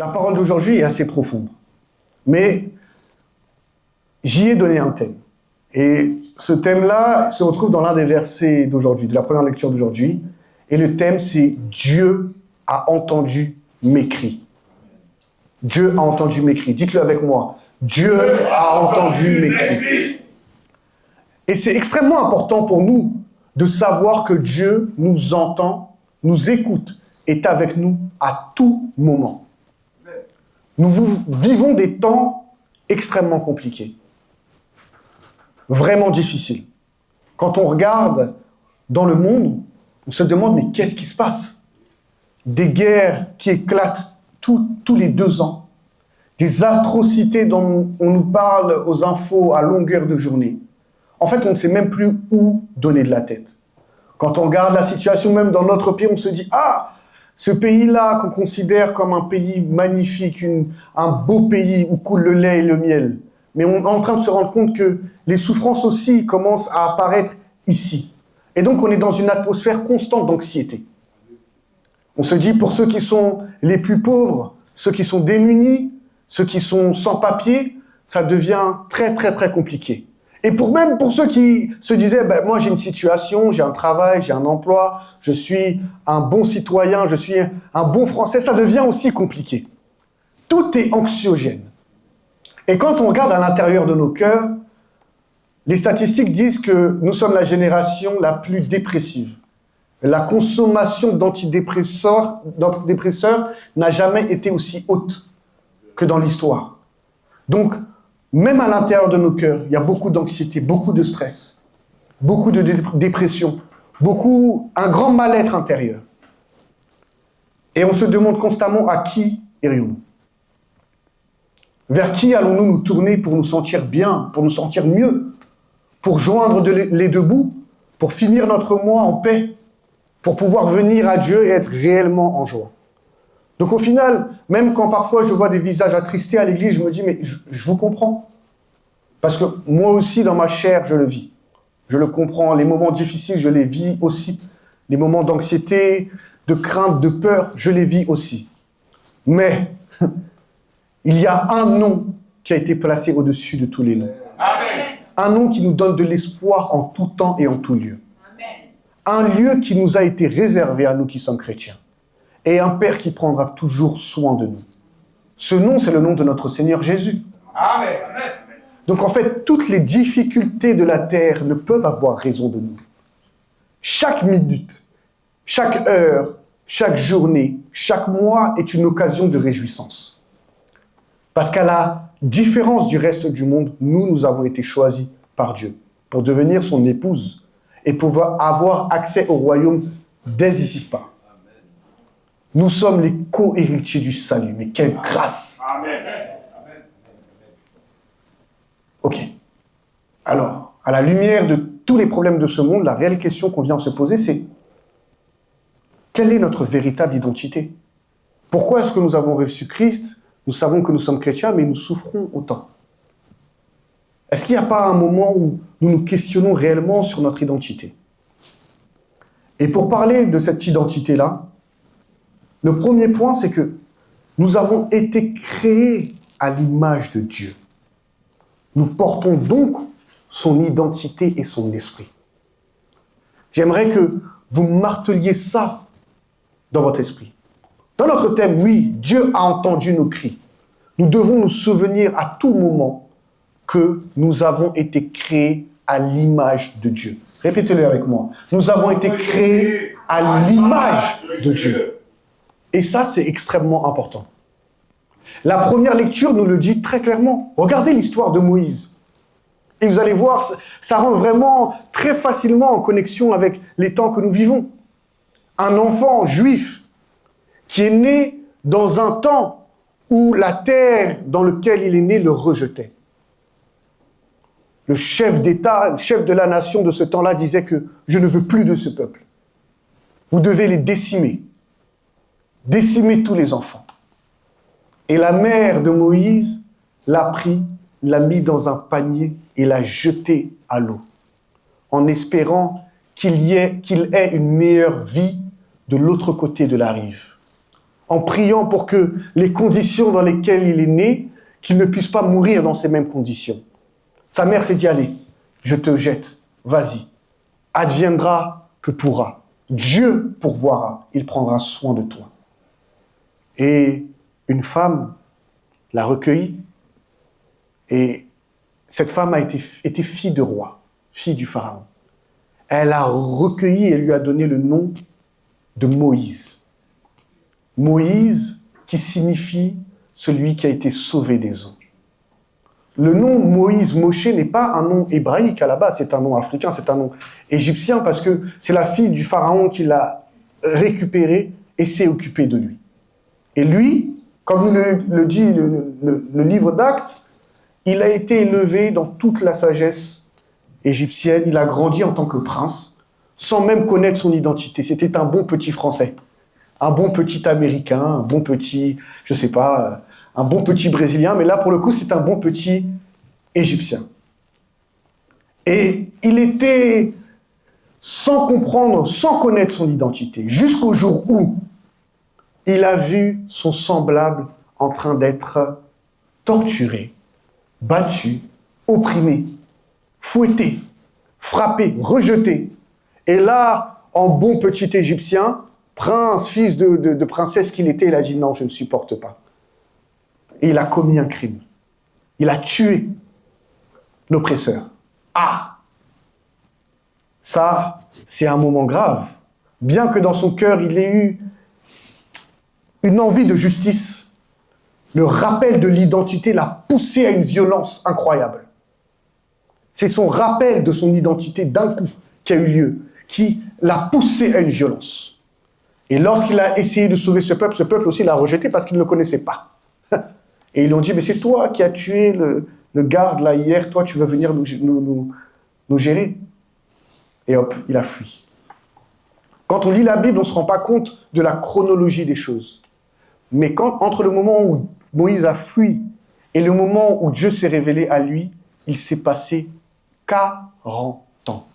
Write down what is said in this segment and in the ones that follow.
La parole d'aujourd'hui est assez profonde. Mais j'y ai donné un thème. Et ce thème-là se retrouve dans l'un des versets d'aujourd'hui, de la première lecture d'aujourd'hui. Et le thème, c'est « Dieu a entendu mes cris ». Dieu a entendu mes cris. Dites-le avec moi. Dieu a entendu mes cris. Et c'est extrêmement important pour nous de savoir que Dieu nous entend, nous écoute, est avec nous à tout moment. Nous vivons des temps extrêmement compliqués, vraiment difficiles. Quand on regarde dans le monde, on se demande, mais qu'est-ce qui se passe? Des guerres qui éclatent tous les 2 ans, des atrocités dont on nous parle aux infos à longueur de journée. En fait, on ne sait même plus où donner de la tête. Quand on regarde la situation même dans notre pays, on se dit « Ah, ce pays-là qu'on considère comme un pays magnifique, un beau pays où coule le lait et le miel. » Mais on est en train de se rendre compte que les souffrances aussi commencent à apparaître ici. Et donc, on est dans une atmosphère constante d'anxiété. On se dit, pour ceux qui sont les plus pauvres, ceux qui sont démunis, ceux qui sont sans papier, ça devient très, très, très compliqué. Et même pour ceux qui se disaient, ben, moi j'ai une situation, j'ai un travail, j'ai un emploi, je suis un bon citoyen, je suis un bon Français, ça devient aussi compliqué. Tout est anxiogène. Et quand on regarde à l'intérieur de nos cœurs, les statistiques disent que nous sommes la génération la plus dépressive. La consommation d'antidépresseurs n'a jamais été aussi haute que dans l'histoire. Donc, même à l'intérieur de nos cœurs, il y a beaucoup d'anxiété, beaucoup de stress, beaucoup de dépression, un grand mal-être intérieur. Et on se demande constamment à qui irions-nous? Vers qui allons-nous nous tourner pour nous sentir bien, pour nous sentir mieux, pour joindre les deux bouts, pour finir notre mois en paix, pour pouvoir venir à Dieu et être réellement en joie? Donc au final, même quand parfois je vois des visages attristés à l'église, je me dis, mais je vous comprends. Parce que moi aussi, dans ma chair, je le vis. Je le comprends. Les moments difficiles, je les vis aussi. Les moments d'anxiété, de crainte, de peur, je les vis aussi. Mais il y a un nom qui a été placé au-dessus de tous les noms. Amen. Un nom qui nous donne de l'espoir en tout temps et en tout lieu. Amen. Un lieu qui nous a été réservé à nous qui sommes chrétiens. Et un Père qui prendra toujours soin de nous. Ce nom, c'est le nom de notre Seigneur Jésus. Amen. Donc en fait, toutes les difficultés de la terre ne peuvent avoir raison de nous. Chaque minute, chaque heure, chaque journée, chaque mois est une occasion de réjouissance. Parce qu'à la différence du reste du monde, nous avons été choisis par Dieu pour devenir son épouse et pouvoir avoir accès au royaume dès ici-bas. Nous sommes les co-héritiers du salut. Mais quelle grâce! Amen. Ok. Alors, à la lumière de tous les problèmes de ce monde, la réelle question qu'on vient de se poser, c'est quelle est notre véritable identité? Pourquoi est-ce que nous avons reçu Christ? Nous savons que nous sommes chrétiens, mais nous souffrons autant. Est-ce qu'il n'y a pas un moment où nous nous questionnons réellement sur notre identité? Et pour parler de cette identité-là, le premier point, c'est que nous avons été créés à l'image de Dieu. Nous portons donc son identité et son esprit. J'aimerais que vous marteliez ça dans votre esprit. Dans notre thème, oui, Dieu a entendu nos cris. Nous devons nous souvenir à tout moment que nous avons été créés à l'image de Dieu. Répétez-le avec moi. Nous avons été créés à l'image de Dieu. Et ça, c'est extrêmement important. La première lecture nous le dit très clairement. Regardez l'histoire de Moïse. Et vous allez voir, ça rentre vraiment très facilement en connexion avec les temps que nous vivons. Un enfant juif qui est né dans un temps où la terre dans laquelle il est né le rejetait. Le chef d'État, le chef de la nation de ce temps-là disait que « je ne veux plus de ce peuple. Vous devez les décimer. Décimer tous les enfants. » Et la mère de Moïse l'a pris, l'a mis dans un panier et l'a jeté à l'eau, en espérant qu'il ait une meilleure vie de l'autre côté de la rive. en priant pour que les conditions dans lesquelles il est né, qu'il ne puisse pas mourir dans ces mêmes conditions. Sa mère s'est dit, allez, je te jette, vas-y. Adviendra que pourra. Dieu pourvoira, il prendra soin de toi. Et une femme l'a recueilli. Et cette femme a été fille de roi, fille du pharaon. Elle l'a recueilli et lui a donné le nom de Moïse. Moïse qui signifie celui qui a été sauvé des eaux. Le nom Moïse, Moshe, n'est pas un nom hébraïque à la base, c'est un nom africain, c'est un nom égyptien parce que c'est la fille du pharaon qui l'a récupéré et s'est occupée de lui. Et lui, comme le dit le livre d'Actes, il a été élevé dans toute la sagesse égyptienne, il a grandi en tant que prince, sans même connaître son identité. C'était un bon petit Français, un bon petit Américain, un bon petit, je sais pas, un bon petit Brésilien, mais là, pour le coup, c'est un bon petit Égyptien. Et il était sans comprendre, sans connaître son identité, jusqu'au jour où il a vu son semblable en train d'être torturé, battu, opprimé, fouetté, frappé, rejeté. Et là, en bon petit Égyptien, prince, fils de princesse qu'il était, il a dit non, je ne supporte pas. Et il a commis un crime. Il a tué l'oppresseur. Ah! Ça, c'est un moment grave. Bien que dans son cœur, il ait eu une envie de justice, le rappel de l'identité l'a poussé à une violence incroyable. C'est son rappel de son identité d'un coup qui a eu lieu, qui l'a poussé à une violence. Et lorsqu'il a essayé de sauver ce peuple aussi l'a rejeté parce qu'il ne le connaissait pas. Et ils lui ont dit, mais c'est toi qui as tué le garde là hier, toi tu veux venir nous gérer. Et hop, il a fui. Quand on lit la Bible, on ne se rend pas compte de la chronologie des choses. Mais entre le moment où Moïse a fui et le moment où Dieu s'est révélé à lui, il s'est passé 40 ans.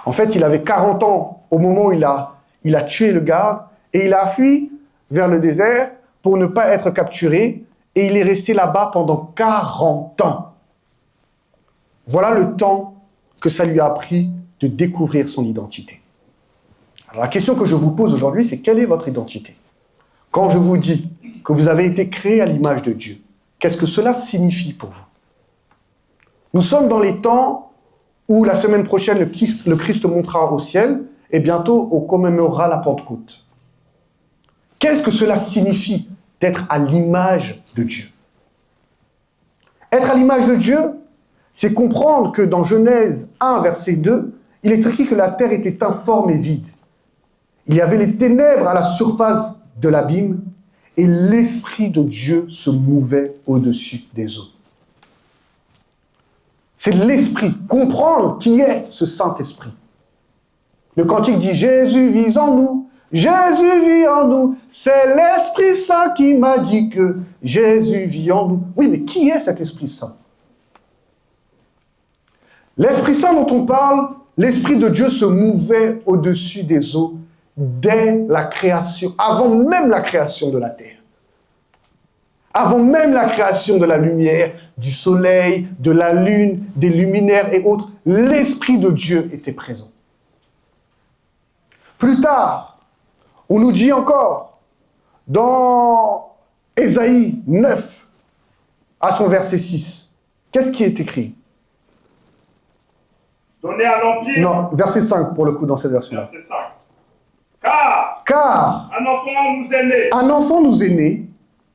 En fait, il avait 40 ans au moment où il a tué le garde et il a fui vers le désert pour ne pas être capturé et il est resté là-bas pendant 40 ans. Voilà le temps que ça lui a pris de découvrir son identité. Alors la question que je vous pose aujourd'hui, c'est quelle est votre identité? Quand je vous dis que vous avez été créé à l'image de Dieu, qu'est-ce que cela signifie pour vous? Nous sommes dans les temps où la semaine prochaine, le Christ montera au ciel et bientôt on commémorera la Pentecôte. Qu'est-ce que cela signifie d'être à l'image de Dieu? Être à l'image de Dieu, c'est comprendre que dans Genèse 1, verset 2, il est écrit que la terre était informe et vide. Il y avait les ténèbres à la surface de l'abîme et l'Esprit de Dieu se mouvait au-dessus des eaux. C'est l'Esprit, comprendre qui est ce Saint-Esprit. Le cantique dit « Jésus vit en nous, Jésus vit en nous, c'est l'Esprit Saint qui m'a dit que Jésus vit en nous. » Oui, mais qui est cet Esprit Saint? L'Esprit Saint dont on parle, l'Esprit de Dieu se mouvait au-dessus des eaux dès la création, avant même la création de la terre. Avant même la création de la lumière, du soleil, de la lune, des luminaires et autres, l'Esprit de Dieu était présent. Plus tard, on nous dit encore, dans Ésaïe 9, à son verset 6, qu'est-ce qui est écrit? Donner à l'Empire. Non, verset 5 pour le coup dans cette version-là. Verset 5. Car un enfant nous est né. Un enfant nous est né.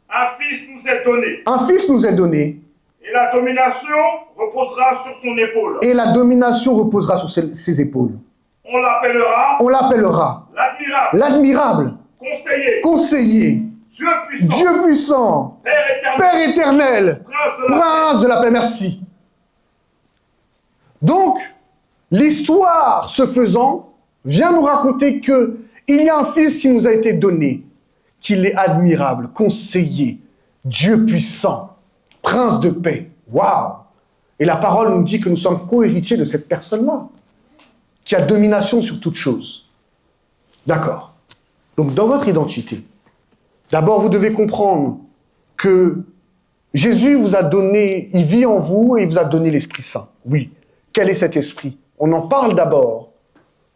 Un fils nous est donné. Un fils nous est donné. Et la domination reposera sur son épaule. Et la domination reposera sur ses épaules. On l'appellera. On l'appellera. L'admirable. L'admirable. Conseiller. Conseiller. Dieu puissant. Dieu puissant. Père éternel. Prince de la paix. Merci. Donc, l'histoire, ce faisant, vient nous raconter que il y a un fils qui nous a été donné, qu'il est admirable, conseiller, Dieu puissant, prince de paix. Waouh! Et la parole nous dit que nous sommes co-héritiers de cette personne-là, qui a domination sur toute chose. D'accord. Donc, dans votre identité, D'abord, vous devez comprendre que Jésus vous a donné, il vit en vous et il vous a donné l'Esprit Saint. Oui. Quel est cet esprit? On en parle d'abord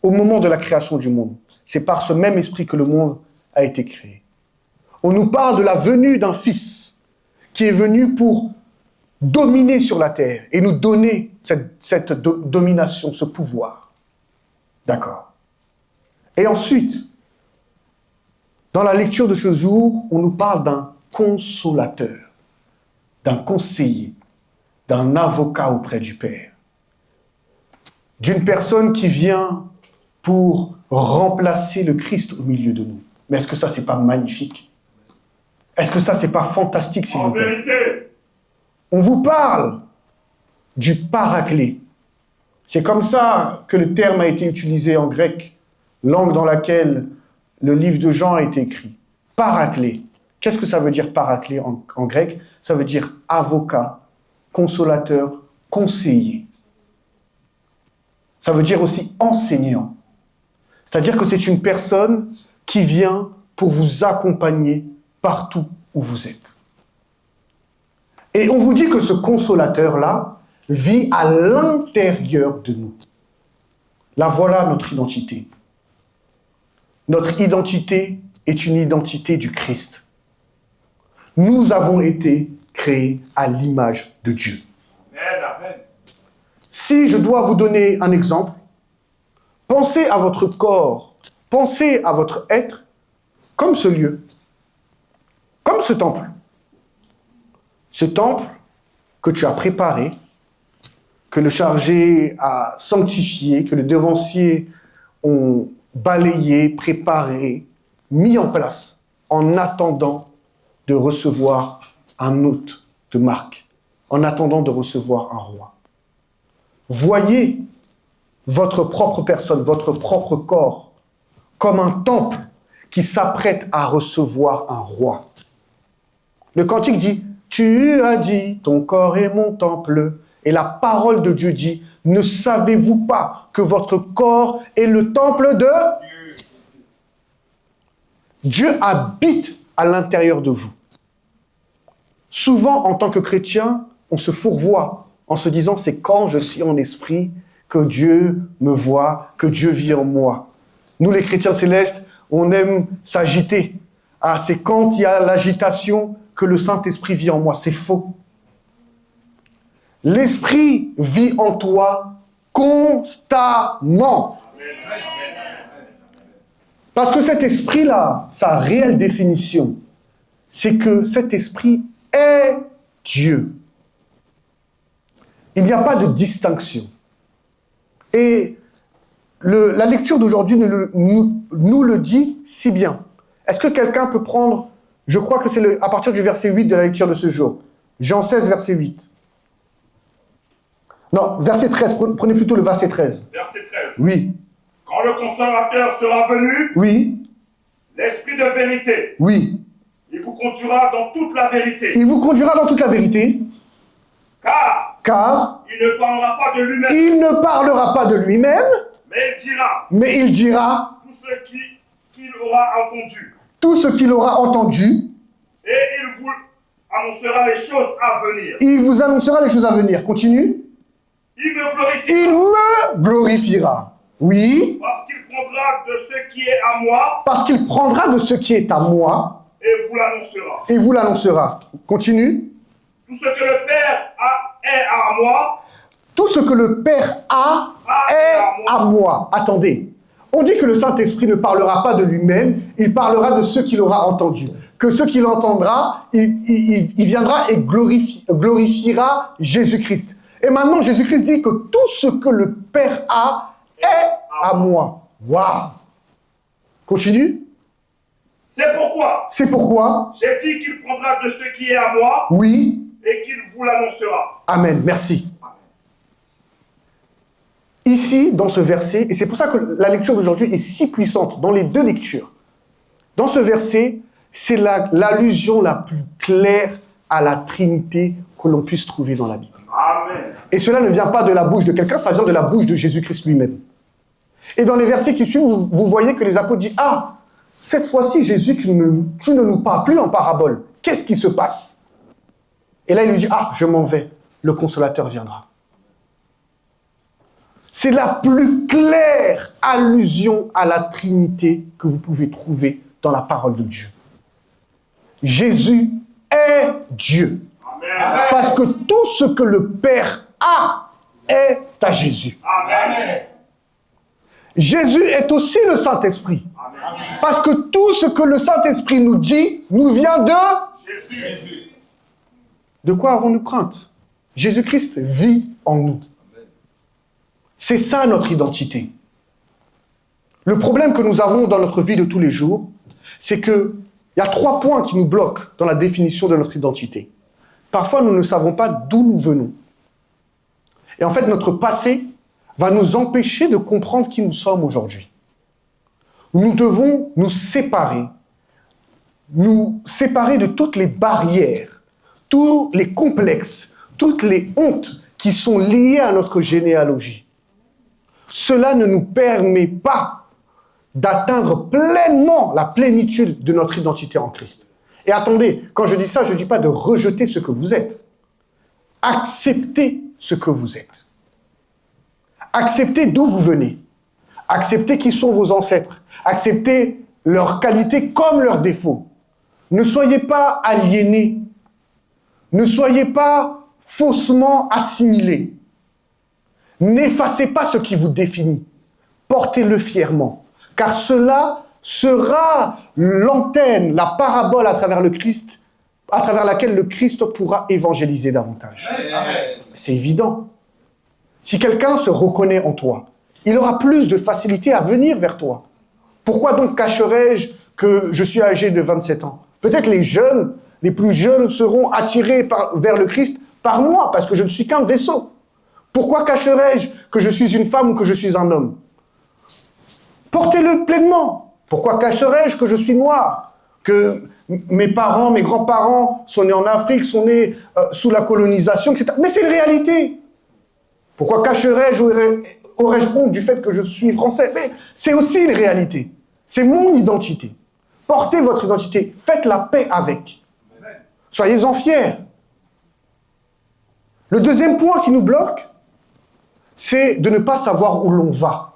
au moment de la création du monde. C'est par ce même esprit que le monde a été créé. On nous parle de la venue d'un Fils qui est venu pour dominer sur la terre et nous donner cette domination, ce pouvoir. D'accord. Et ensuite, dans la lecture de ce jour, on nous parle d'un consolateur, d'un conseiller, d'un avocat auprès du Père, d'une personne qui vient pour remplacer le Christ au milieu de nous. Mais est-ce que ça, c'est pas magnifique? Est-ce que ça, c'est pas fantastique, s'il vous plaît? En vérité, On vous parle du paraclet. C'est comme ça que le terme a été utilisé en grec, langue dans laquelle le livre de Jean a été écrit. Paraclet. Qu'est-ce que ça veut dire paraclet en grec? Ça veut dire avocat, consolateur, conseiller. Ça veut dire aussi enseignant. C'est-à-dire que c'est une personne qui vient pour vous accompagner partout où vous êtes. Et on vous dit que ce consolateur-là vit à l'intérieur de nous. Là, voilà notre identité. Notre identité est une identité du Christ. Nous avons été créés à l'image de Dieu. Amen. Si je dois vous donner un exemple, pensez à votre corps, pensez à votre être comme ce lieu, comme ce temple. Ce temple que tu as préparé, que le chargé a sanctifié, que les devanciers ont balayé, préparé, mis en place, en attendant de recevoir un hôte de marque, en attendant de recevoir un roi. Voyez votre propre personne, votre propre corps, comme un temple qui s'apprête à recevoir un roi. Le cantique dit, « Tu as dit, ton corps est mon temple ». Et la parole de Dieu dit, « Ne savez-vous pas que votre corps est le temple de Dieu ?» Dieu habite à l'intérieur de vous. Souvent, en tant que chrétien, on se fourvoie en se disant, c'est quand je suis en esprit que Dieu me voit, que Dieu vit en moi. Nous, les chrétiens célestes, on aime s'agiter. Ah, c'est quand il y a l'agitation que le Saint-Esprit vit en moi. C'est faux. L'Esprit vit en toi constamment. Parce que cet esprit-là, sa réelle définition, c'est que cet esprit est Dieu. Il n'y a pas de distinction. Et la lecture d'aujourd'hui nous le dit si bien. Est-ce que quelqu'un peut prendre, je crois que c'est à partir du verset 8 de la lecture de ce jour. Jean 16, verset 8. Non, verset 13, prenez plutôt le verset 13. Verset 13. Oui. Quand le consolateur sera venu, Oui. l'Esprit de vérité, Oui. il vous conduira dans toute la vérité. Il vous conduira dans toute la vérité. Car il ne parlera pas de lui-même. Il ne parlera pas de lui-même. Mais il dira tout ce qu'il aura entendu. Tout ce qu'il aura entendu. Et il vous annoncera les choses à venir. Il vous annoncera les choses à venir. Continue. Il me glorifiera. Il me glorifiera. Oui. Parce qu'il prendra de ce qui est à moi. Parce qu'il prendra de ce qui est à moi. Et vous l'annoncera. Et vous l'annoncera. Continue. Tout ce que le Père est à moi. Tout ce que le Père a est à moi. Attendez. On dit que le Saint-Esprit ne parlera pas de lui-même, il parlera de ce qu'il aura entendu. Que ce qu'il entendra, il viendra et glorifiera Jésus-Christ. Et maintenant, Jésus-Christ dit que tout ce que le Père a est à moi. Waouh! Continue. C'est pourquoi. C'est pourquoi. J'ai dit qu'il prendra de ce qui est à moi. Oui. Et qu'il vous l'annoncera. Amen. Merci. Ici, dans ce verset, et c'est pour ça que la lecture d'aujourd'hui est si puissante, dans les deux lectures. Dans ce verset, c'est l'allusion la plus claire à la Trinité que l'on puisse trouver dans la Bible. Amen. Et cela ne vient pas de la bouche de quelqu'un, ça vient de la bouche de Jésus-Christ lui-même. Et dans les versets qui suivent, vous voyez que les apôtres disent « Ah, Cette fois-ci, Jésus, tu ne nous parles plus en parabole. Qu'est-ce qui se passe? Et là, il lui dit, ah, je m'en vais, le consolateur viendra. C'est la plus claire allusion à la Trinité que vous pouvez trouver dans la parole de Dieu. Jésus est Dieu. Amen. Parce que tout ce que le Père a est à Jésus. Amen. Jésus est aussi le Saint-Esprit. Amen. Parce que tout ce que le Saint-Esprit nous dit nous vient de... Jésus. De quoi avons-nous crainte? Jésus-Christ vit en nous. C'est ça notre identité. Le problème que nous avons dans notre vie de tous les jours, c'est qu'il y a 3 points qui nous bloquent dans la définition de notre identité. Parfois, nous ne savons pas d'où nous venons. Et en fait, notre passé va nous empêcher de comprendre qui nous sommes aujourd'hui. Nous devons nous séparer de toutes les barrières, tous les complexes, toutes les hontes qui sont liées à notre généalogie. Cela ne nous permet pas d'atteindre pleinement la plénitude de notre identité en Christ. Et attendez, quand je dis ça, je ne dis pas de rejeter ce que vous êtes. Acceptez ce que vous êtes. Acceptez d'où vous venez. Acceptez qui sont vos ancêtres. Acceptez leurs qualités comme leurs défauts. Ne soyez pas aliénés. Ne soyez pas faussement assimilés. N'effacez pas ce qui vous définit. Portez-le fièrement. Car cela sera l'antenne, la parabole à travers le Christ, à travers laquelle le Christ pourra évangéliser davantage. Amen. C'est évident. Si quelqu'un se reconnaît en toi, il aura plus de facilité à venir vers toi. Pourquoi donc cacherais-je que je suis âgé de 27 ans? Peut-être les jeunes, les plus jeunes seront attirés vers le Christ par moi, parce que je ne suis qu'un vaisseau. Pourquoi cacherais-je que je suis une femme ou que je suis un homme? Portez-le pleinement. Pourquoi cacherais-je que je suis noir? Que mes parents, mes grands-parents sont nés en Afrique, sont nés sous la colonisation, etc. Mais c'est une réalité. Pourquoi cacherais-je, aurais-je honte du fait que je suis français? Mais c'est aussi une réalité. C'est mon identité. Portez votre identité. Faites la paix avec. Soyez-en fiers. Le deuxième point qui nous bloque, c'est de ne pas savoir où l'on va.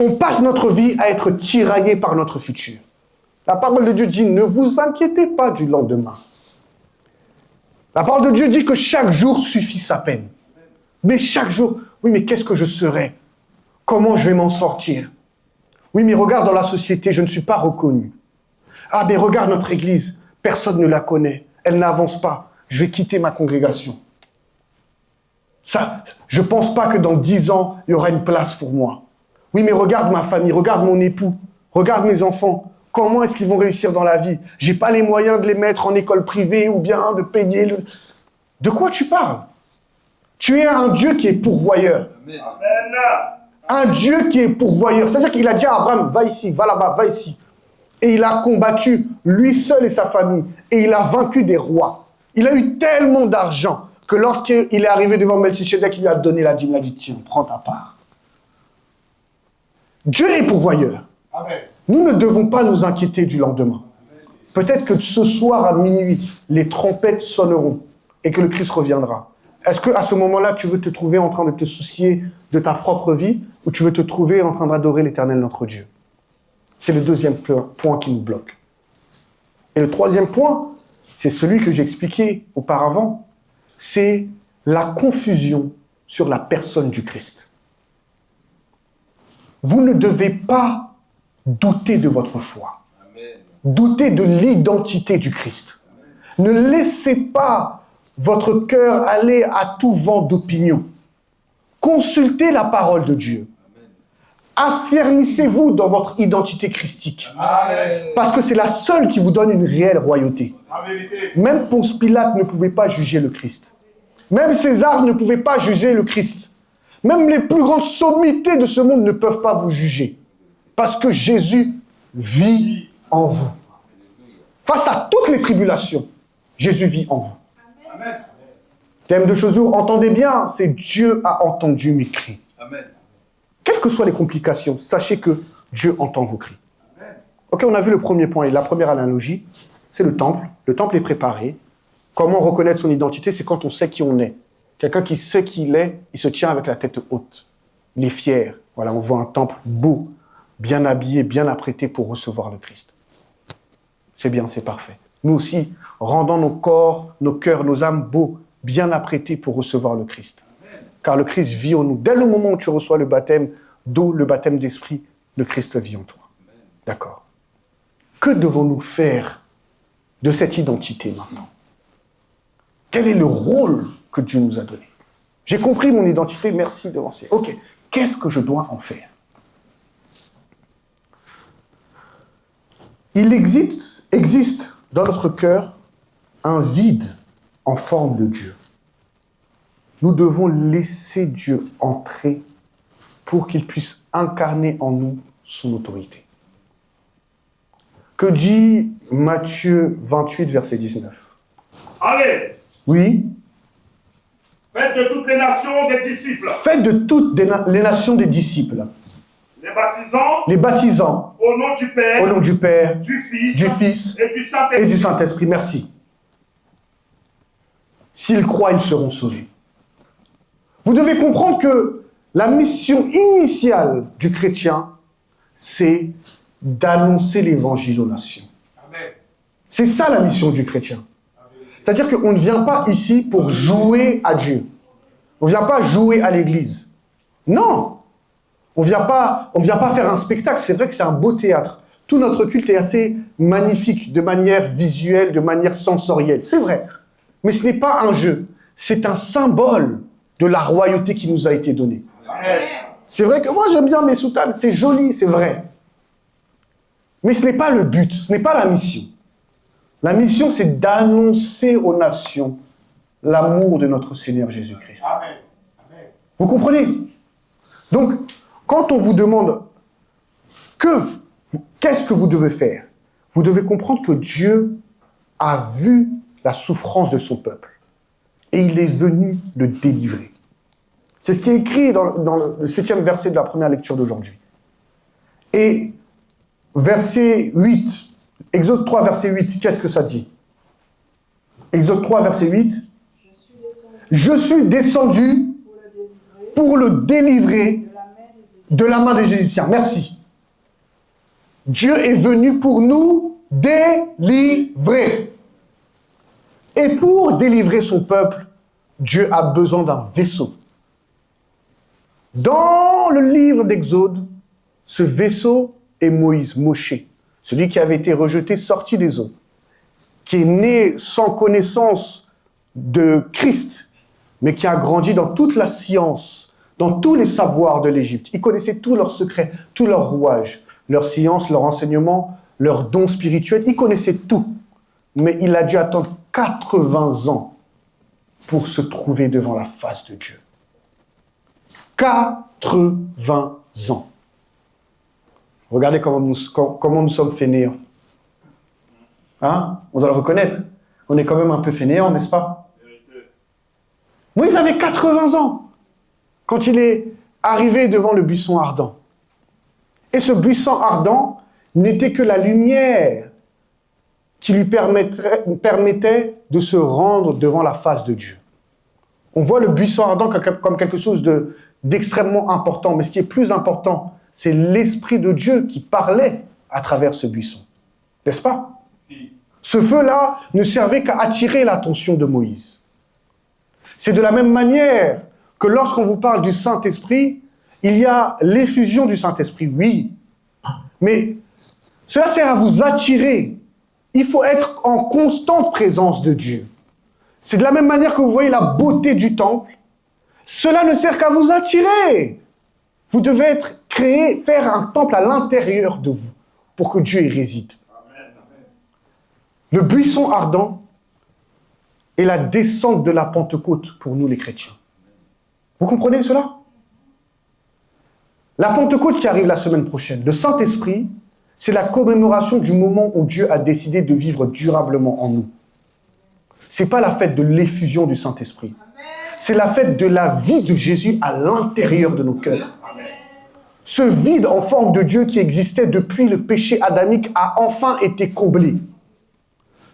On passe notre vie à être tiraillé par notre futur. La parole de Dieu dit, ne vous inquiétez pas du lendemain. La parole de Dieu dit que chaque jour suffit sa peine. Mais chaque jour, oui, mais qu'est-ce que je serai? Comment je vais m'en sortir? Oui, mais regarde dans la société, je ne suis pas reconnu. Ah, mais regarde notre église, personne ne la connaît, elle n'avance pas. Je vais quitter ma congrégation. Ça, je ne pense pas que dans 10 ans, il y aura une place pour moi. Oui, mais regarde ma famille, regarde mon époux, regarde mes enfants. Comment est-ce qu'ils vont réussir dans la vie? Je n'ai pas les moyens de les mettre en école privée ou bien de payer. De quoi tu parles? Tu es un Dieu qui est pourvoyeur. Amen. Un Dieu qui est pourvoyeur. C'est-à-dire qu'il a dit à Abraham, va ici, va là-bas, va ici. Et il a combattu lui seul et sa famille. Et il a vaincu des rois. Il a eu tellement d'argent que lorsqu'il est arrivé devant Melchisedec, il lui a donné la dîme. Il a dit, tiens, prends ta part. Dieu est pourvoyeur. Amen. Nous ne devons pas nous inquiéter du lendemain. Peut-être que ce soir à minuit, les trompettes sonneront et que le Christ reviendra. Est-ce qu'à ce moment-là, tu veux te trouver en train de te soucier de ta propre vie ou tu veux te trouver en train d'adorer l'Éternel notre Dieu? C'est le deuxième point qui nous bloque. Et le troisième point, c'est celui que j'ai expliqué auparavant, c'est la confusion sur la personne du Christ. Vous ne devez pas douter de votre foi. Amen. Doutez de l'identité du Christ. Ne laissez pas votre cœur aller à tout vent d'opinion. Consultez la parole de Dieu. Affermissez-vous dans votre identité christique. Amen. Parce que c'est la seule qui vous donne une réelle royauté. En vérité. Même Ponce Pilate ne pouvait pas juger le Christ. Même César ne pouvait pas juger le Christ. Même les plus grandes sommités de ce monde ne peuvent pas vous juger. Parce que Jésus vit en vous. Face à toutes les tribulations, Jésus vit en vous. Amen. Thème de ce jour, entendez bien, c'est Dieu a entendu mes cris. Amen. Quelles que soient les complications, sachez que Dieu entend vos cris. Ok, on a vu le premier point et la première analogie, c'est le temple. Le temple est préparé. Comment reconnaître son identité? C'est quand on sait qui on est. Quelqu'un qui sait qui il est, il se tient avec la tête haute. Il est fier. Voilà, on voit un temple beau, bien habillé, bien apprêté pour recevoir le Christ. C'est bien, c'est parfait. Nous aussi, rendons nos corps, nos cœurs, nos âmes beaux, bien apprêtés pour recevoir le Christ. Car le Christ vit en nous. Dès le moment où tu reçois le baptême d'eau, le baptême d'esprit, le Christ vit en toi. D'accord. Que devons-nous faire de cette identité maintenant? Quel est le rôle que Dieu nous a donné? J'ai compris mon identité, merci de lancer. Ok, qu'est-ce que je dois en faire? Il existe dans notre cœur un vide en forme de Dieu. Nous devons laisser Dieu entrer pour qu'il puisse incarner en nous son autorité. Que dit Matthieu 28, verset 19? Allez, Oui. faites de toutes les nations des disciples, Faites de toutes les nations des disciples, les baptisant au nom du Père, nom du Père, du Fils, du Fils et du et Saint-Esprit. du Saint-Esprit. Merci. S'ils croient, ils seront sauvés. Vous devez comprendre que la mission initiale du chrétien, c'est d'annoncer l'évangile aux nations. Amen. C'est ça la mission du chrétien. C'est-à-dire qu'on ne vient pas ici pour jouer à Dieu. On ne vient pas jouer à l'église. Non. On ne vient pas faire un spectacle. C'est vrai que c'est un beau théâtre. Tout notre culte est assez magnifique, de manière visuelle, de manière sensorielle. C'est vrai. Mais ce n'est pas un jeu. C'est un symbole de la royauté qui nous a été donnée. Amen. C'est vrai que moi j'aime bien mes soutanes. C'est joli, c'est vrai. Mais ce n'est pas le but. Ce n'est pas la mission. La mission, c'est d'annoncer aux nations l'amour de notre Seigneur Jésus-Christ. Amen. Amen. Vous comprenez? Donc, quand on vous demande qu'est-ce que vous devez faire, vous devez comprendre que Dieu a vu la souffrance de son peuple et il est venu le délivrer. C'est ce qui est écrit dans le 7e verset de la première lecture d'aujourd'hui. Et verset 8, Exode 3, verset 8, qu'est-ce que ça dit? Exode 3, verset 8. Je suis descendu pour le délivrer de la main des Égyptiens. Merci. Dieu est venu pour nous délivrer. Et pour délivrer son peuple, Dieu a besoin d'un vaisseau. Dans le livre d'Exode, ce vaisseau est Moïse, Moshe, celui qui avait été rejeté, sorti des eaux, qui est né sans connaissance de Christ, mais qui a grandi dans toute la science, dans tous les savoirs de l'Égypte. Il connaissait tous leurs secrets, tous leurs rouages, leur science, leur enseignement, leurs dons spirituels. Il connaissait tout. Mais il a dû attendre 80 ans pour se trouver devant la face de Dieu. 80 ans. Regardez comment nous sommes fainéants. Hein? On doit le reconnaître. On est quand même un peu fainéants, n'est-ce pas? Moïse avait 80 ans quand il est arrivé devant le buisson ardent. Et ce buisson ardent n'était que la lumière qui lui permettait de se rendre devant la face de Dieu. On voit le buisson ardent comme quelque chose d'extrêmement important, mais ce qui est plus important, c'est l'Esprit de Dieu qui parlait à travers ce buisson. N'est-ce pas? Si. Ce feu-là ne servait qu'à attirer l'attention de Moïse. C'est de la même manière que lorsqu'on vous parle du Saint-Esprit, il y a l'effusion du Saint-Esprit, oui. Mais cela sert à vous attirer. Il faut être en constante présence de Dieu. C'est de la même manière que vous voyez la beauté du temple. Cela ne sert qu'à vous attirer. Vous devez être créé, faire un temple à l'intérieur de vous pour que Dieu y réside. Amen. Amen. Le buisson ardent est la descente de la Pentecôte pour nous les chrétiens. Vous comprenez cela? La Pentecôte qui arrive la semaine prochaine, le Saint-Esprit, c'est la commémoration du moment où Dieu a décidé de vivre durablement en nous. Ce n'est pas la fête de l'effusion du Saint-Esprit. C'est la fête de la vie de Jésus à l'intérieur de nos cœurs. Ce vide en forme de Dieu qui existait depuis le péché adamique a enfin été comblé.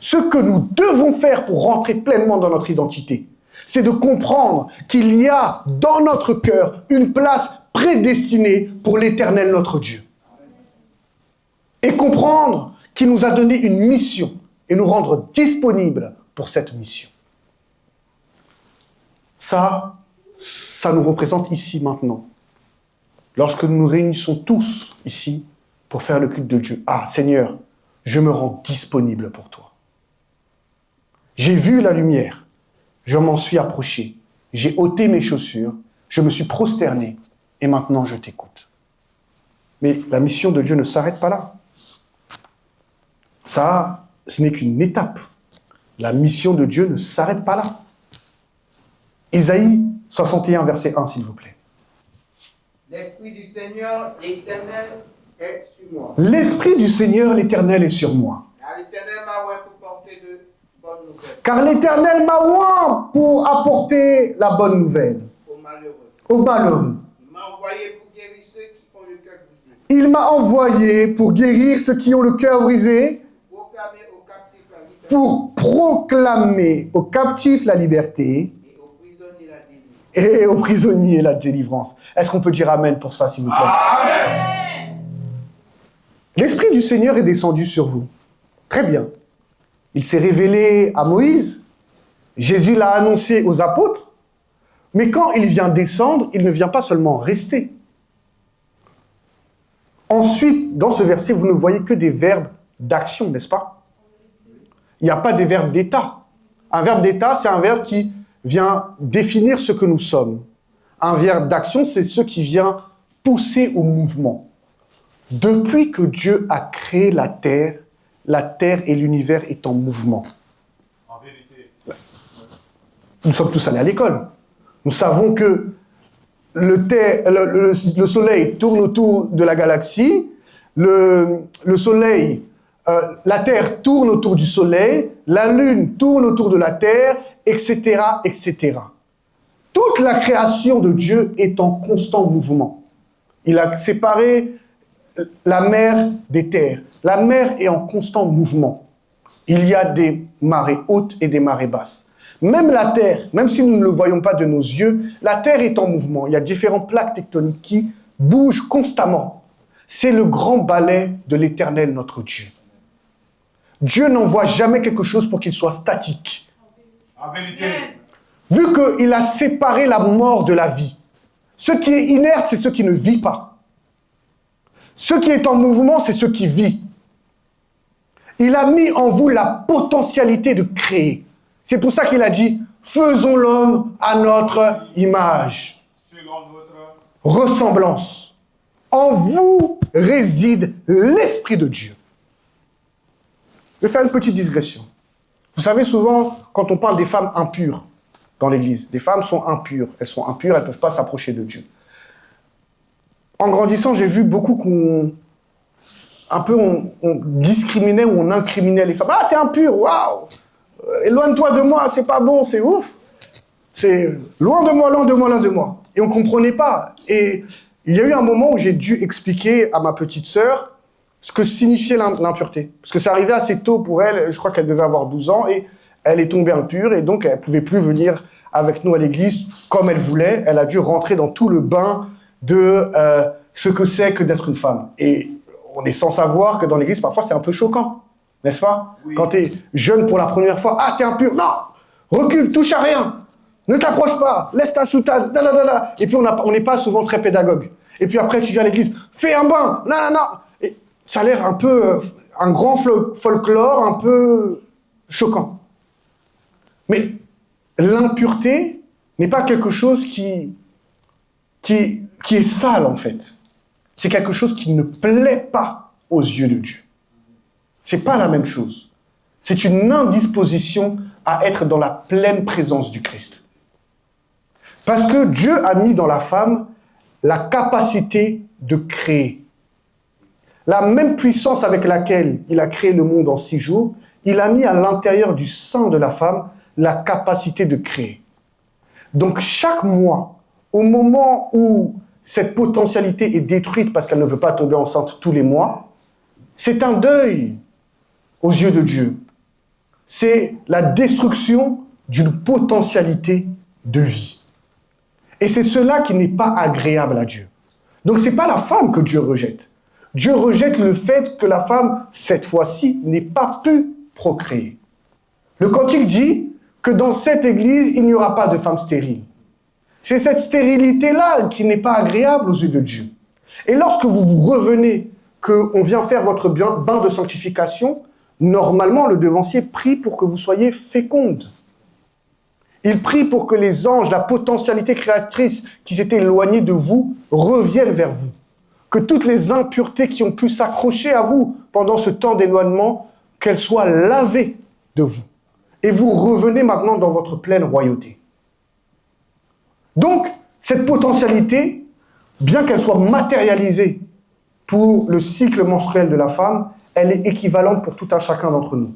Ce que nous devons faire pour rentrer pleinement dans notre identité, c'est de comprendre qu'il y a dans notre cœur une place prédestinée pour l'Éternel notre Dieu. Et comprendre qu'il nous a donné une mission et nous rendre disponibles pour cette mission. Ça nous représente ici maintenant. Lorsque nous nous réunissons tous ici pour faire le culte de Dieu. Ah, Seigneur, je me rends disponible pour toi. J'ai vu la lumière, je m'en suis approché, j'ai ôté mes chaussures, je me suis prosterné et maintenant je t'écoute. Mais la mission de Dieu ne s'arrête pas là. Ça, ce n'est qu'une étape. La mission de Dieu ne s'arrête pas là. Isaïe 61, verset 1, s'il vous plaît. L'Esprit du Seigneur, l'Éternel, est sur moi. L'Esprit du Seigneur, l'Éternel, est sur moi. Car l'Éternel m'a oint pour porter de bonnes nouvelles Car l'Éternel m'a oint pour apporter la bonne nouvelle aux malheureux. aux malheureux. Il m'a envoyé pour guérir ceux qui ont le cœur brisé, Il m'a envoyé pour guérir ceux qui ont le cœur brisé, proclamer aux captifs la liberté pour proclamer aux captifs la liberté et aux prisonniers la délivrance. et aux prisonniers la délivrance. Est-ce qu'on peut dire Amen pour ça, s'il vous plaît? Amen. L'Esprit du Seigneur est descendu sur vous. Très bien. Il s'est révélé à Moïse. Jésus l'a annoncé aux apôtres. Mais quand il vient descendre, il ne vient pas seulement rester. Ensuite, dans ce verset, vous ne voyez que des verbes d'action, n'est-ce pas? Il n'y a pas des verbes d'état. Un verbe d'état, c'est un verbe qui vient définir ce que nous sommes. Un verbe d'action, c'est ce qui vient pousser au mouvement. Depuis que Dieu a créé la terre et l'univers est en mouvement. En vérité. Nous sommes tous allés à l'école. Nous savons que le soleil tourne autour de la galaxie, le soleil, la terre tourne autour du soleil, la lune tourne autour de la terre, etc., etc. Toute la création de Dieu est en constant mouvement. Il a séparé la mer des terres. La mer est en constant mouvement. Il y a des marées hautes et des marées basses. Même la Terre, même si nous ne le voyons pas de nos yeux, la Terre est en mouvement. Il y a différentes plaques tectoniques qui bougent constamment. C'est le grand balai de l'Éternel, notre Dieu. Dieu n'envoie jamais quelque chose pour qu'il soit statique. En vérité. Vu qu'il a séparé la mort de la vie, ce qui est inerte, c'est ce qui ne vit pas. Ce qui est en mouvement, c'est ce qui vit. Il a mis en vous la potentialité de créer. C'est pour ça qu'il a dit « Faisons l'homme à notre image, Selon notre ressemblance. En vous réside l'Esprit de Dieu. » Je vais faire une petite digression. Vous savez, souvent, quand on parle des femmes impures dans l'Église, les femmes sont impures. Elles sont impures, elles ne peuvent pas s'approcher de Dieu. En grandissant, j'ai vu beaucoup qu'on discriminait ou on incriminait les femmes. « Ah, t'es impure, waouh! Éloigne-toi de moi, c'est pas bon, c'est ouf. C'est loin de moi, loin de moi, loin de moi. » Et on ne comprenait pas. Et il y a eu un moment où j'ai dû expliquer à ma petite sœur ce que signifiait l'impureté. Parce que ça arrivait assez tôt pour elle, je crois qu'elle devait avoir 12 ans, et elle est tombée impure, et donc elle ne pouvait plus venir avec nous à l'église comme elle voulait. Elle a dû rentrer dans tout le bain de ce que c'est que d'être une femme. Et on est sans savoir que dans l'église, parfois, c'est un peu choquant. N'est-ce pas? Oui. Quand tu es jeune pour la première fois, ah, t'es impur, non, recule, touche à rien, ne t'approche pas, laisse ta soutane, nanana. Et puis on n'est pas souvent très pédagogue. Et puis après, tu viens à l'église, fais un bain, nanana. Et ça a l'air un peu, un grand folklore, un peu choquant. Mais l'impureté n'est pas quelque chose qui est sale, en fait. C'est quelque chose qui ne plaît pas aux yeux de Dieu. C'est pas la même chose. C'est une indisposition à être dans la pleine présence du Christ. Parce que Dieu a mis dans la femme la capacité de créer. La même puissance avec laquelle il a créé le monde en 6 jours, il a mis à l'intérieur du sein de la femme la capacité de créer. Donc chaque mois, au moment où cette potentialité est détruite parce qu'elle ne peut pas tomber enceinte tous les mois, c'est un deuil aux yeux de Dieu. C'est la destruction d'une potentialité de vie. Et c'est cela qui n'est pas agréable à Dieu. Donc ce n'est pas la femme que Dieu rejette. Dieu rejette le fait que la femme, cette fois-ci, n'ait pas pu procréer. Le Cantique dit que dans cette église, il n'y aura pas de femme stérile. C'est cette stérilité-là qui n'est pas agréable aux yeux de Dieu. Et lorsque vous revenez, qu'on vient faire votre bain de sanctification, normalement, le devancier prie pour que vous soyez féconde. Il prie pour que les anges, la potentialité créatrice qui s'était éloignée de vous, reviennent vers vous. Que toutes les impuretés qui ont pu s'accrocher à vous pendant ce temps d'éloignement, qu'elles soient lavées de vous. Et vous revenez maintenant dans votre pleine royauté. Donc, cette potentialité, bien qu'elle soit matérialisée pour le cycle menstruel de la femme, elle est équivalente pour tout un chacun d'entre nous.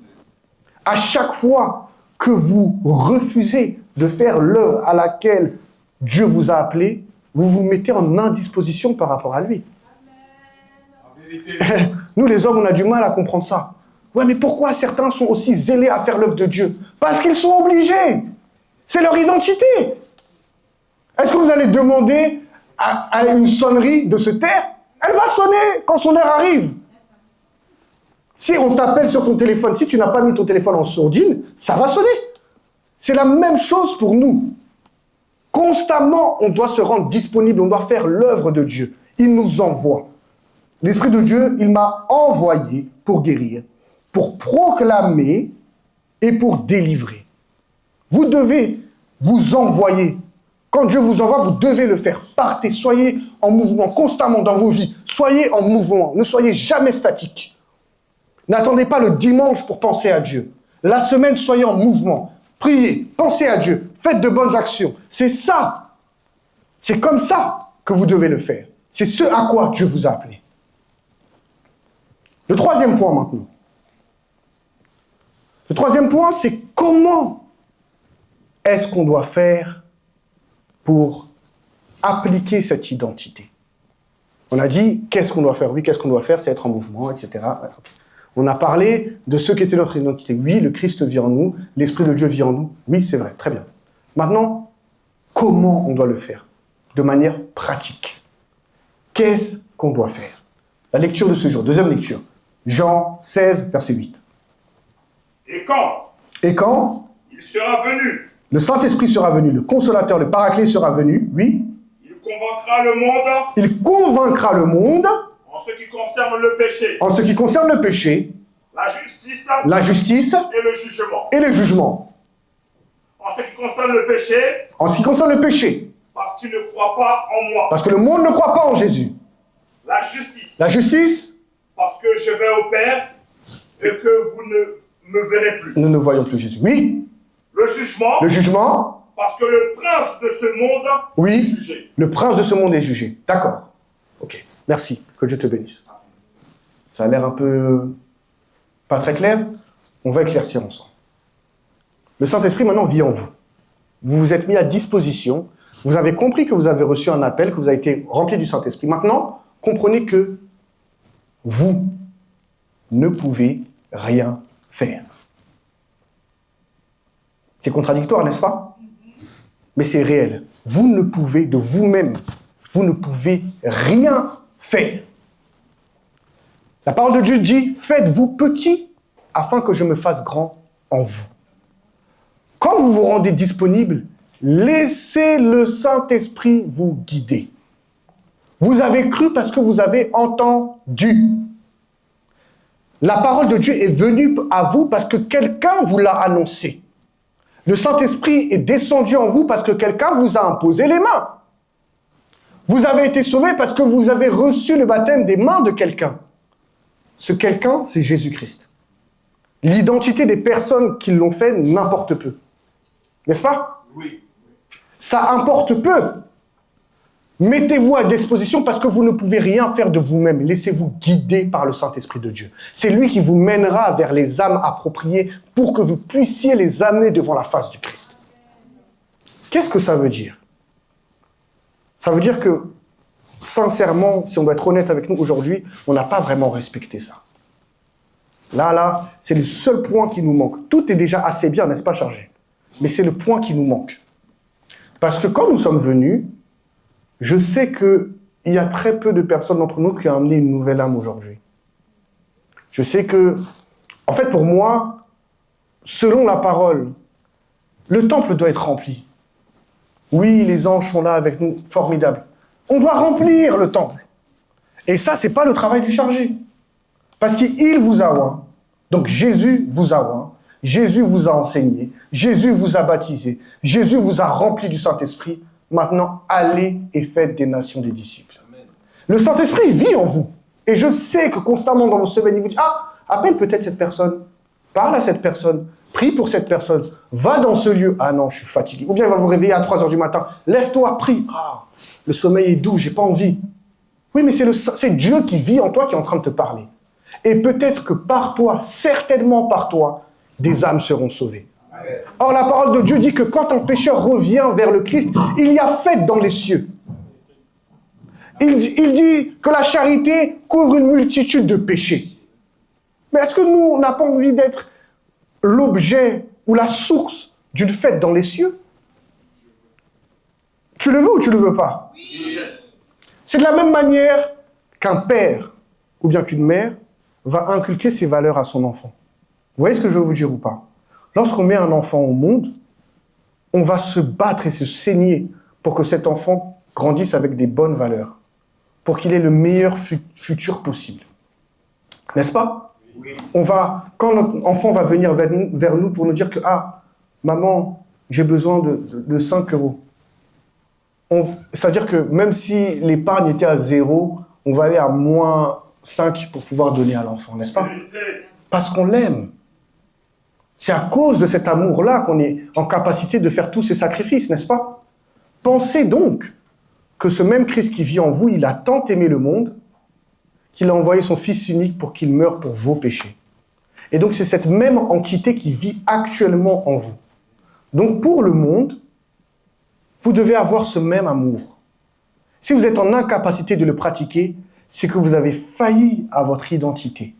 À chaque fois que vous refusez de faire l'œuvre à laquelle Dieu vous a appelé, vous vous mettez en indisposition par rapport à lui. Nous, les hommes, on a du mal à comprendre ça. Ouais, mais pourquoi certains sont aussi zélés à faire l'œuvre de Dieu? Parce qu'ils sont obligés. C'est leur identité. Est-ce que vous allez demander à une sonnerie de se taire? Elle va sonner quand son heure arrive. Si on t'appelle sur ton téléphone, si tu n'as pas mis ton téléphone en sourdine, ça va sonner. C'est la même chose pour nous. Constamment, on doit se rendre disponible, on doit faire l'œuvre de Dieu. Il nous envoie. L'Esprit de Dieu, il m'a envoyé pour guérir, pour proclamer et pour délivrer. Vous devez vous envoyer. Quand Dieu vous envoie, vous devez le faire. Partez, soyez en mouvement constamment dans vos vies. Soyez en mouvement, ne soyez jamais statique. N'attendez pas le dimanche pour penser à Dieu. La semaine, soyez en mouvement. Priez, pensez à Dieu, faites de bonnes actions. C'est ça. C'est comme ça que vous devez le faire. C'est ce à quoi Dieu vous a appelé. Le troisième point maintenant. Le troisième point, c'est comment est-ce qu'on doit faire pour appliquer cette identité. On a dit, qu'est-ce qu'on doit faire? Oui, qu'est-ce qu'on doit faire? C'est être en mouvement, etc. On a parlé de ce qu'était notre identité. Oui, le Christ vit en nous, l'Esprit de Dieu vit en nous. Oui, c'est vrai, très bien. Maintenant, comment on doit le faire? De manière pratique. Qu'est-ce qu'on doit faire? La lecture de ce jour, deuxième lecture. Jean 16, verset 8. Et quand il sera venu, le Saint-Esprit sera venu, le Consolateur, le Paraclet sera venu, oui. il convaincra le monde Il convaincra le monde en ce qui concerne le péché, en ce qui concerne le péché, la justice et le jugement. le jugement. En ce qui concerne le péché, En ce qui concerne le péché, parce qu'il ne croit pas en moi. parce que le monde ne croit pas en Jésus. La justice, La justice, parce que je vais au Père et que vous ne me verrez plus. nous ne voyons plus Jésus. Oui. Le jugement, Parce que le prince de ce monde oui, est jugé. Le prince de ce monde est jugé. D'accord. Ok, merci. Que Dieu te bénisse. Ça a l'air un peu pas très clair. On va éclaircir ensemble. Le Saint-Esprit maintenant vit en vous. Vous vous êtes mis à disposition. Vous avez compris que vous avez reçu un appel, que vous avez été rempli du Saint-Esprit. Maintenant, comprenez que vous ne pouvez rien faire. C'est contradictoire, n'est-ce pas? Mais c'est réel. Vous ne pouvez, de vous-même, vous ne pouvez rien faire. La parole de Dieu dit, faites-vous petit afin que je me fasse grand en vous. Quand vous vous rendez disponible, laissez le Saint-Esprit vous guider. Vous avez cru parce que vous avez entendu. La parole de Dieu est venue à vous parce que quelqu'un vous l'a annoncé. Le Saint-Esprit est descendu en vous parce que quelqu'un vous a imposé les mains. Vous avez été sauvés parce que vous avez reçu le baptême des mains de quelqu'un. Ce quelqu'un, c'est Jésus-Christ. L'identité des personnes qui l'ont fait n'importe peu. N'est-ce pas? Oui. Ça importe peu. Mettez-vous à disposition parce que vous ne pouvez rien faire de vous-même. Laissez-vous guider par le Saint-Esprit de Dieu. C'est lui qui vous mènera vers les âmes appropriées pour que vous puissiez les amener devant la face du Christ. Qu'est-ce que ça veut dire? Ça veut dire que sincèrement, si on doit être honnête avec nous aujourd'hui, on n'a pas vraiment respecté ça. Là, c'est le seul point qui nous manque. Tout est déjà assez bien, n'est-ce pas, chargé? Mais c'est le point qui nous manque. Parce que quand nous sommes venus, je sais qu'il y a très peu de personnes d'entre nous qui ont amené une nouvelle âme aujourd'hui. Je sais que, en fait, pour moi, selon la parole, le temple doit être rempli. Oui, les anges sont là avec nous, formidable. On doit remplir le temple. Et ça, c'est pas le travail du chargé. Parce qu'il vous a oint. Donc Jésus vous a oint. Jésus vous a enseigné. Jésus vous a baptisé. Jésus vous a rempli du Saint-Esprit. Maintenant, allez et faites des nations des disciples. Amen. Le Saint-Esprit vit en vous. Et je sais que constamment dans vos semaines, il vous dit, appelle peut-être cette personne. Parle à cette personne. Prie pour cette personne. Va dans ce lieu. Ah non, je suis fatigué. Ou bien il va vous réveiller à 3 heures du matin. Lève-toi, prie. Le sommeil est doux, j'ai pas envie. Oui, mais c'est Dieu qui vit en toi qui est en train de te parler. Et peut-être que par toi, certainement par toi, des âmes seront sauvées. Or, la parole de Dieu dit que quand un pécheur revient vers le Christ, il y a fête dans les cieux. Il dit que la charité couvre une multitude de péchés. Mais est-ce que nous, on n'a pas envie d'être l'objet ou la source d'une fête dans les cieux? Tu le veux ou tu ne le veux pas? Oui. C'est de la même manière qu'un père ou bien qu'une mère va inculquer ses valeurs à son enfant. Vous voyez ce que je veux vous dire ou pas? Lorsqu'on met un enfant au monde, on va se battre et se saigner pour que cet enfant grandisse avec des bonnes valeurs, pour qu'il ait le meilleur futur possible. N'est-ce pas? Oui. Quand notre enfant va venir vers nous pour nous dire que « maman, j'ai besoin de 5 euros », c'est-à-dire que même si l'épargne était à 0, on va aller à moins 5 pour pouvoir donner à l'enfant, n'est-ce pas? Parce qu'on l'aime. C'est à cause de cet amour-là qu'on est en capacité de faire tous ces sacrifices, n'est-ce pas? Pensez donc que ce même Christ qui vit en vous, il a tant aimé le monde qu'il a envoyé son Fils unique pour qu'il meure pour vos péchés. Et donc c'est cette même entité qui vit actuellement en vous. Donc pour le monde, vous devez avoir ce même amour. Si vous êtes en incapacité de le pratiquer, c'est que vous avez failli à votre identité.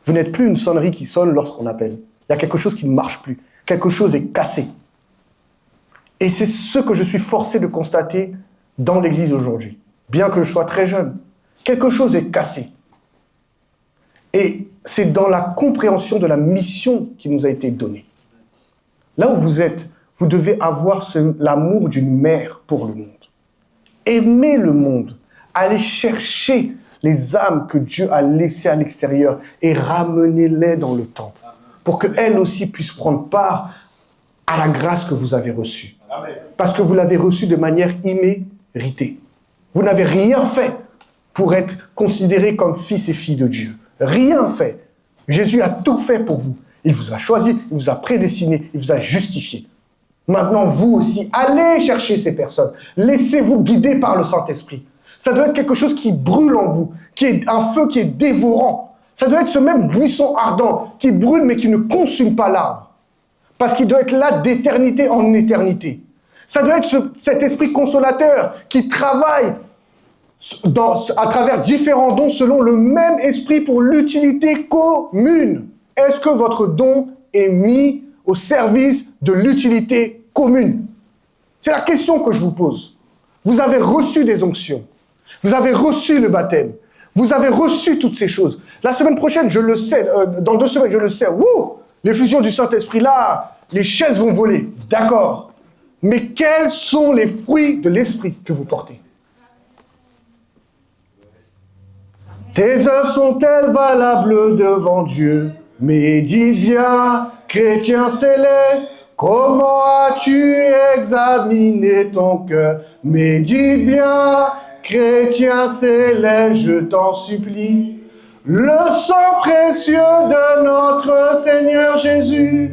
Vous n'êtes plus une sonnerie qui sonne lorsqu'on appelle. Il y a quelque chose qui ne marche plus. Quelque chose est cassé. Et c'est ce que je suis forcé de constater dans l'Église aujourd'hui. Bien que je sois très jeune, quelque chose est cassé. Et c'est dans la compréhension de la mission qui nous a été donnée. Là où vous êtes, vous devez avoir l'amour d'une mère pour le monde. Aimer le monde. Aller chercher les âmes que Dieu a laissées à l'extérieur et ramenez-les dans le temple. Pour qu'elles aussi puissent prendre part à la grâce que vous avez reçue. Parce que vous l'avez reçue de manière imméritée. Vous n'avez rien fait pour être considéré comme fils et filles de Dieu. Rien fait. Jésus a tout fait pour vous. Il vous a choisi, il vous a prédestiné, il vous a justifié. Maintenant, vous aussi, allez chercher ces personnes. Laissez-vous guider par le Saint-Esprit. Ça doit être quelque chose qui brûle en vous, qui est un feu qui est dévorant. Ça doit être ce même buisson ardent qui brûle mais qui ne consume pas l'arbre. Parce qu'il doit être là d'éternité en éternité. Ça doit être cet esprit consolateur qui travaille à travers différents dons selon le même esprit pour l'utilité commune. Est-ce que votre don est mis au service de l'utilité commune? C'est la question que je vous pose. Vous avez reçu des onctions. Vous avez reçu le baptême. Vous avez reçu toutes ces choses. La semaine prochaine, je le sais, dans 2 semaines, je le sais. L'effusion du Saint-Esprit, là, les chaises vont voler. D'accord. Mais quels sont les fruits de l'Esprit que vous portez? Tes œuvres sont-elles valables devant Dieu? Médite bien, chrétien céleste, comment as-tu examiné ton cœur? Médite bien, chrétien céleste, je t'en supplie. Le sang précieux de notre Seigneur Jésus,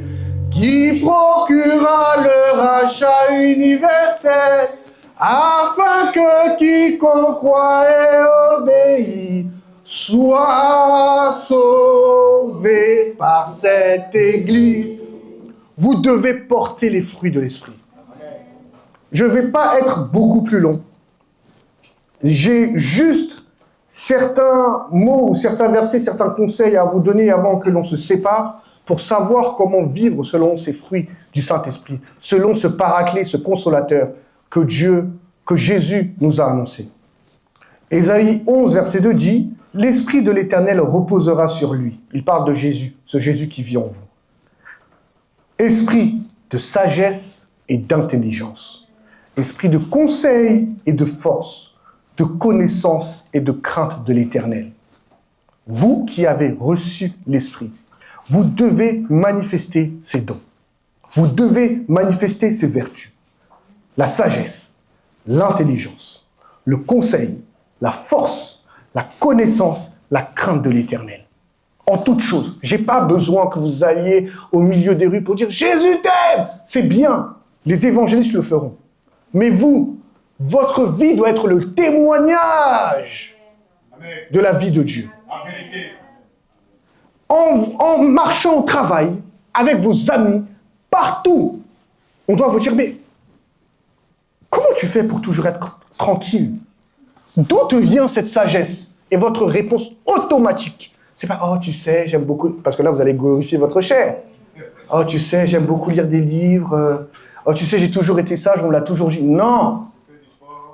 qui procura le rachat universel, afin que quiconque croit et obéit soit sauvé par cette Église. Vous devez porter les fruits de l'Esprit. Je ne vais pas être beaucoup plus long. j'ai juste certains mots, ou certains versets, certains conseils à vous donner avant que l'on se sépare pour savoir comment vivre selon ces fruits du Saint-Esprit, selon ce paraclet, ce consolateur que Jésus nous a annoncé. Ésaïe 11, verset 2 dit « L'Esprit de l'Éternel reposera sur lui ». Il parle de Jésus, ce Jésus qui vit en vous. Esprit de sagesse et d'intelligence. Esprit de conseil et de force, de connaissance et de crainte de l'Éternel. Vous qui avez reçu l'Esprit, vous devez manifester ces dons. Vous devez manifester ces vertus. La sagesse, l'intelligence, le conseil, la force, la connaissance, la crainte de l'Éternel. En toute chose. Je n'ai pas besoin que vous alliez au milieu des rues pour dire « Jésus t'aime !» C'est bien. Les évangélistes le feront. Mais vous, votre vie doit être le témoignage de la vie de Dieu. En marchant au travail, avec vos amis, partout, on doit vous dire « Mais comment tu fais pour toujours être tranquille ?» D'où te vient cette sagesse? Et votre réponse automatique, c'est pas « Oh, tu sais, j'aime beaucoup... » Parce que là, vous allez glorifier votre chair. « Oh, tu sais, j'aime beaucoup lire des livres. Oh, tu sais, j'ai toujours été sage, on me l'a toujours dit. » Non.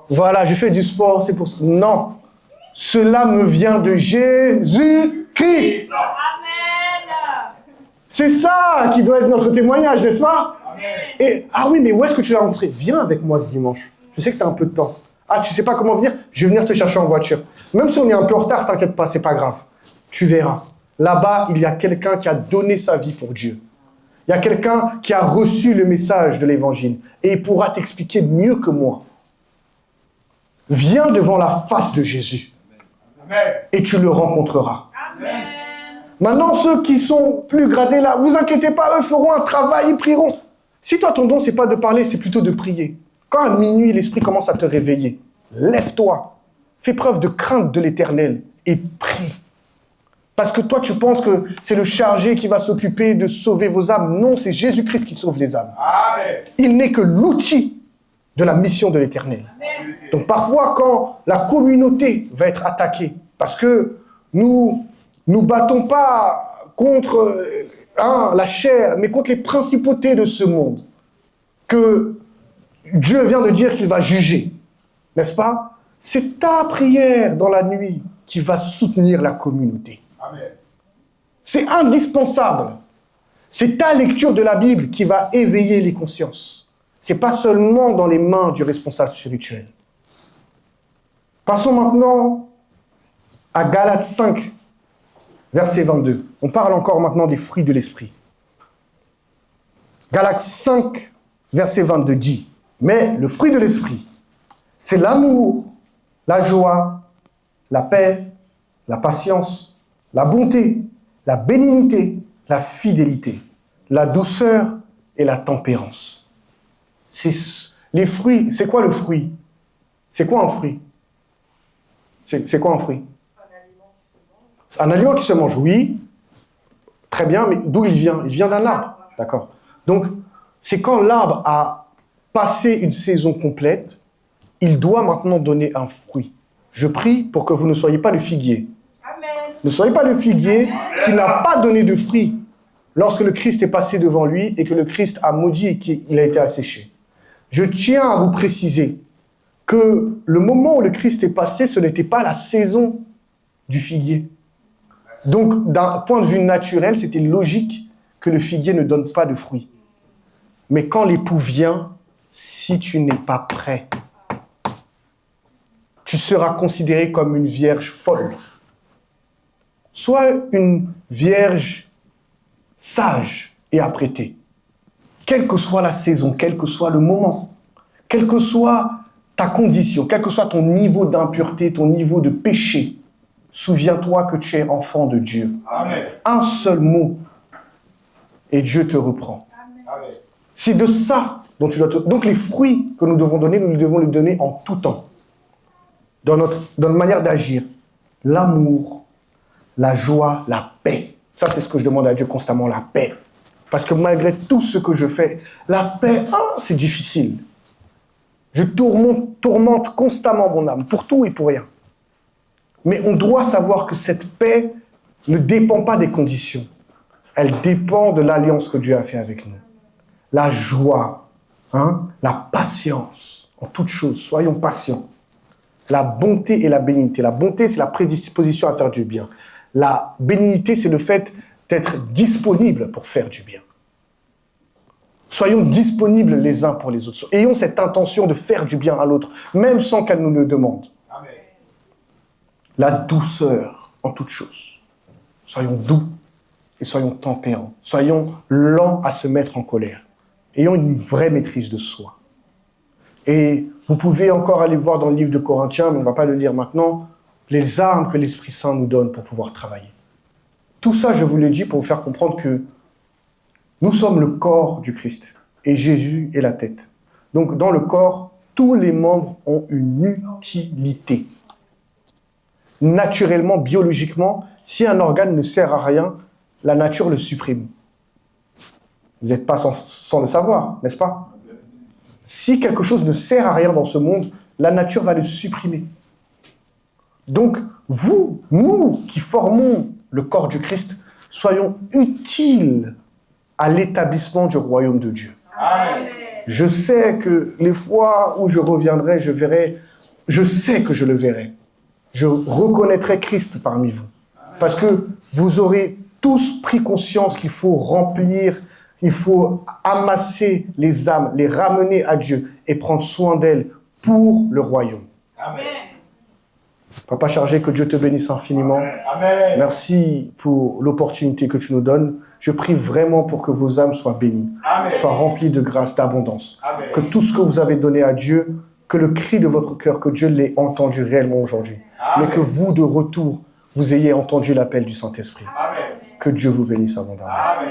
Voilà, je fais du sport, c'est pour ça. Non. Cela me vient de Jésus-Christ. C'est ça qui doit être notre témoignage, n'est-ce pas? Et, ah oui, mais où est-ce que tu l'as rencontré? Viens avec moi ce dimanche. Je sais que tu as un peu de temps. Ah, tu sais pas comment venir? Je vais venir te chercher en voiture. Même si on est un peu en retard, t'inquiète pas, c'est pas grave. Tu verras. Là-bas, il y a quelqu'un qui a donné sa vie pour Dieu. Il y a quelqu'un qui a reçu le message de l'Évangile. Et il pourra t'expliquer mieux que moi. Viens devant la face de Jésus. Amen. Et tu le rencontreras. Amen. Maintenant, ceux qui sont plus gradés là, vous inquiétez pas, eux feront un travail, ils prieront. Si toi, ton don, c'est pas de parler, c'est plutôt de prier. Quand à minuit, l'Esprit commence à te réveiller, lève-toi, fais preuve de crainte de l'Éternel et prie. Parce que toi, tu penses que c'est le chargé qui va s'occuper de sauver vos âmes. Non, c'est Jésus-Christ qui sauve les âmes. Amen. Il n'est que l'outil de la mission de l'Éternel. Donc parfois, quand la communauté va être attaquée, parce que nous battons pas contre la chair, mais contre les principautés de ce monde, que Dieu vient de dire qu'il va juger, n'est-ce pas? C'est ta prière dans la nuit qui va soutenir la communauté. Amen. C'est indispensable. C'est ta lecture de la Bible qui va éveiller les consciences. Ce n'est pas seulement dans les mains du responsable spirituel. Passons maintenant à Galates 5, verset 22. On parle encore maintenant des fruits de l'esprit. Galates 5, verset 22 dit « Mais le fruit de l'esprit, c'est l'amour, la joie, la paix, la patience, la bonté, la bénignité, la fidélité, la douceur et la tempérance. » Les fruits, c'est quoi le fruit? C'est quoi un fruit? C'est quoi un fruit? Un aliment qui se mange, oui. Très bien, mais d'où il vient? Il vient d'un arbre, d'accord. Donc, c'est quand l'arbre a passé une saison complète, il doit maintenant donner un fruit. Je prie pour que vous ne soyez pas le figuier. Amen. Ne soyez pas le figuier qui n'a pas donné de fruit lorsque le Christ est passé devant lui et que le Christ a maudit et qu'il a été asséché. Je tiens à vous préciser que le moment où le Christ est passé, ce n'était pas la saison du figuier. Donc, d'un point de vue naturel, c'était logique que le figuier ne donne pas de fruits. Mais quand l'époux vient, si tu n'es pas prêt, tu seras considéré comme une vierge folle. Sois une vierge sage et apprêtée. Quelle que soit la saison, quel que soit le moment, quelle que soit ta condition, quel que soit ton niveau d'impureté, ton niveau de péché, souviens-toi que tu es enfant de Dieu. Amen. Un seul mot et Dieu te reprend. Amen. C'est de ça dont tu dois te... Donc les fruits que nous devons donner, nous devons les donner en tout temps. Dans notre manière d'agir. L'amour, la joie, la paix. Ça, c'est ce que je demande à Dieu constamment, la paix. Parce que malgré tout ce que je fais, la paix, c'est difficile. Je tourmente constamment mon âme, pour tout et pour rien. Mais on doit savoir que cette paix ne dépend pas des conditions. Elle dépend de l'alliance que Dieu a fait avec nous. La joie, la patience, en toutes choses, soyons patients. La bonté et la bénignité. La bonté, c'est la prédisposition à faire du bien. La bénignité, c'est le fait d'être disponible pour faire du bien. Soyons disponibles les uns pour les autres. Ayons cette intention de faire du bien à l'autre, même sans qu'elle nous le demande. Amen. La douceur en toutes choses. Soyons doux et soyons tempérants. Soyons lents à se mettre en colère. Ayons une vraie maîtrise de soi. Et vous pouvez encore aller voir dans le livre de Corinthiens, mais on ne va pas le lire maintenant, les armes que l'Esprit Saint nous donne pour pouvoir travailler. Tout ça, je vous le dis pour vous faire comprendre que nous sommes le corps du Christ et Jésus est la tête. Donc, dans le corps, tous les membres ont une utilité. Naturellement, biologiquement, si un organe ne sert à rien, la nature le supprime. Vous n'êtes pas sans le savoir, n'est-ce pas? Si quelque chose ne sert à rien dans ce monde, la nature va le supprimer. Donc, nous qui formons le corps du Christ, soyons utiles à l'établissement du royaume de Dieu. Amen. Je sais que les fois où je reviendrai, je sais que je le verrai. Je reconnaîtrai Christ parmi vous. Parce que vous aurez tous pris conscience qu'il faut remplir, il faut amasser les âmes, les ramener à Dieu et prendre soin d'elles pour le royaume. Amen. Papa chargé, que Dieu te bénisse infiniment. Amen. Merci pour l'opportunité que tu nous donnes. Je prie vraiment pour que vos âmes soient bénies, Amen. soient remplies de grâce, d'abondance. Amen. Que tout ce que vous avez donné à Dieu, que le cri de votre cœur, que Dieu l'ait entendu réellement aujourd'hui. Amen. Mais que vous, de retour, vous ayez entendu l'appel du Saint-Esprit. Amen. Que Dieu vous bénisse abondamment. Amen.